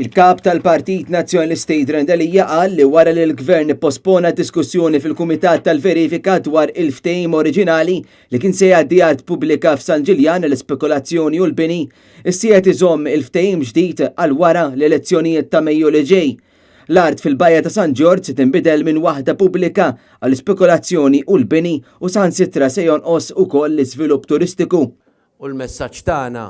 Il-kap tal-Partit Nazzjonalista Adrian D'Elia qal li wara li l-Gvern pospona diskussjoni fil-Kumitat tal-Verifika dwar il-ftehim oriġinali li kien se jgħaddi art pubblika f'San Ġiljan l-spekulazzjoni u l-bini, issa qed iżomm il-ftehim ġdid għal wara l-elezzjonijiet ta' Mejju li ġej. L-art fil-Bajja ta' San Ġorġ se tinbidel minn waħda pubblika għal spekulazzjoni u l-bini u saħansitra se jonqos ukoll l-iżvilupp turistiku. U l-messaġġ tagħna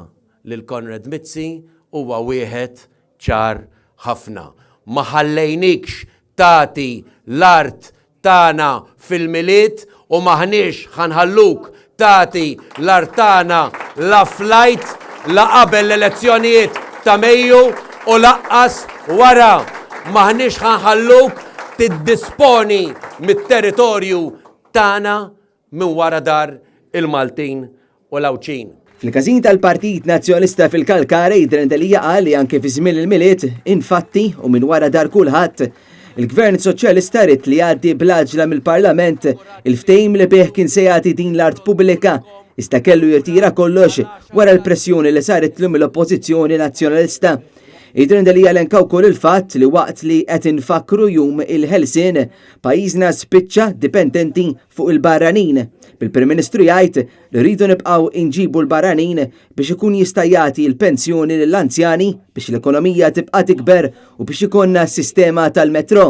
lil Konrad Mizzi huwa wieħed ċar ħafna. Ma ħallejnikx tagħti l-art tagħna fil-miliet u maħniex ħanħalluk tagħti l-art tagħna la flajt la qabel l-elezzjonijiet ta' Mejju u laqqas wara. Maħniex ħanħalluk tiddisponi mit-territorju tagħna minn wara dar il-Maltin u l-Awċin. Fil-każin tal-Partit Nazzjonalista fil-Kalkara Adrian D'Elia qal li anke fi żmien il-miliet infatti u minn wara dar kulħadd il-Gvern Soċjalista rid li jgħaddi bl-aġla mill-Parlament il-ftehim li bih kien se jagħti din l-art pubblika iżda kellu jirtira kollox wara l-pressjoni li saritlu mill-Oppożizzjoni Nazzjonalista. Adrian D'Elia elenka wkoll il-fatt li waqt li qed infakru jum il-ħelsien pajjiżna spiċċa dipendenti fuq il-barranin. Bil-Prim Ministru jgħid li rridu nibqgħu inġibu l-barranin biex ikun jista' jagħti l-pensjoni lill-anzjani biex l-ekonomija tibqa' tikber u biex ikonna s-sistema tal-metro.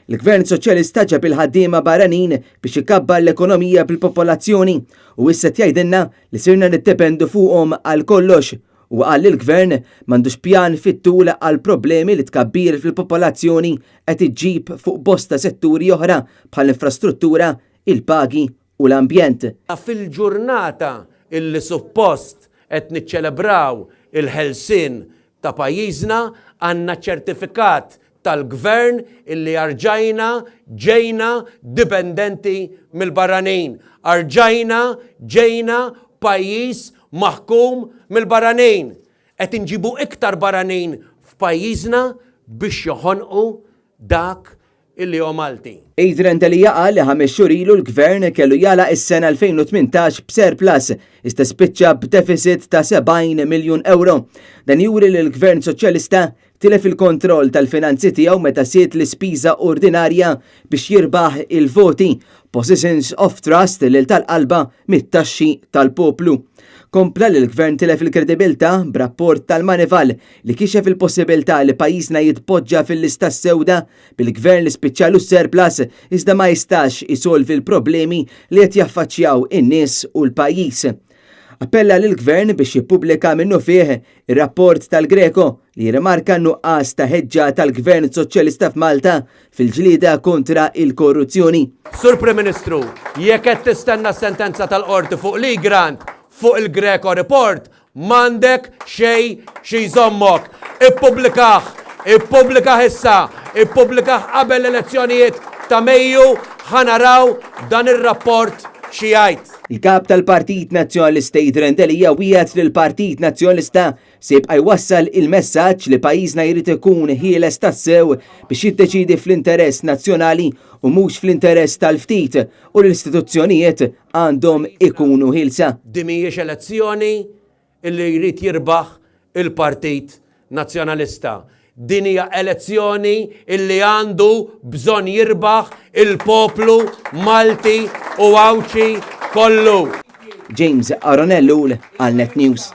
Il-Gvern Soċjalista ġab il-ħaddiema barranin biex ikabbar l-ekonomija bil-popolazzjoni u issa tgħidilna li sirna niddependu fuqhom għal kollox. U qal li l-Gvern m'għandux pjan fit-tul għal problemi li tkabbir fil-popolazzjoni qed iġġib fuq bosta setturi oħra bħall-infrastruttura, il-pagi u l-ambjent. Fil-ġurnata illi suppost qed niċċelebraw il-ħelsien ta' pajjiżna għandna ċertifikat tal-Gvern illi ġejna dipendenti mill-barranin. Ġejna pajjiż maħkum mill-barranin. Qed inġibu iktar barranin f'pajjiżna biex joħonqu dak illi hu Malti. Adrian D'Elia qal li 5 xhur ilu l-Gvern kellu jagħlaq is-sena 2018 b'surplus iżda spiċċa b'deficit ta' 70 miljun euro. Dan juri li l-Gvern Soċjalista tilef il-kontroll tal-finanzi tiegħu meta siet l-ispiża ordinarja biex jirbaħ il-voti, positions of trust lil tal-qalba mit-taxxi tal-poplu. Kompla li l-Gvern tilef il-kredibilità b'rapport tal-Manival li kixef il-possibilità li pajjiżna jitpoġġa fil-lista sewda bil-Gvern li spiċċalu s-surplus iżda ma jistax isolvi l-problemi li qed jaffaċċjaw in-nies u l-pajjiż. Appella lill-Gvern biex jippubblika minnu fih ir-rapport tal-Greco li jirrimarka nuqqas ta' ħeġġa tal-Gvern Soċjalista f'Malta fil-ġlieda kontra il-korruzzjoni. Sur Prim Ministru, jekk qed tistenna sentenza tal-qorti fuq Lee Grant fuq il-Greco report, m'għandek xejn xi jżommok. Ippubblikaħ issa, ippubblikaħ qabel l-elezzjonijiet ta' Mejju ħanaraw dan ir-rapport xi jgħid. Il-kap tal-Partit Nazzjonalista Adrian D'Elia wiegħed li l-Partit Nazzjonalista se jibqa' jwassal il-messaġġ li pajjiżna jrid ikun ħieles tassew biex jiddeċiedi fl-interess nazzjonali u mhux fl-interess tal-ftit u l-istituzzjonijiet għandhom ikunu ħielsa. Din mhijiex elezzjoni illi jrid jirbaħ il-Partit Nazzjonalista. Din hija elezzjoni illi għandu bżonn jirbaħ il-poplu Malti u Awċi kollu. James Aronellu għal Net News.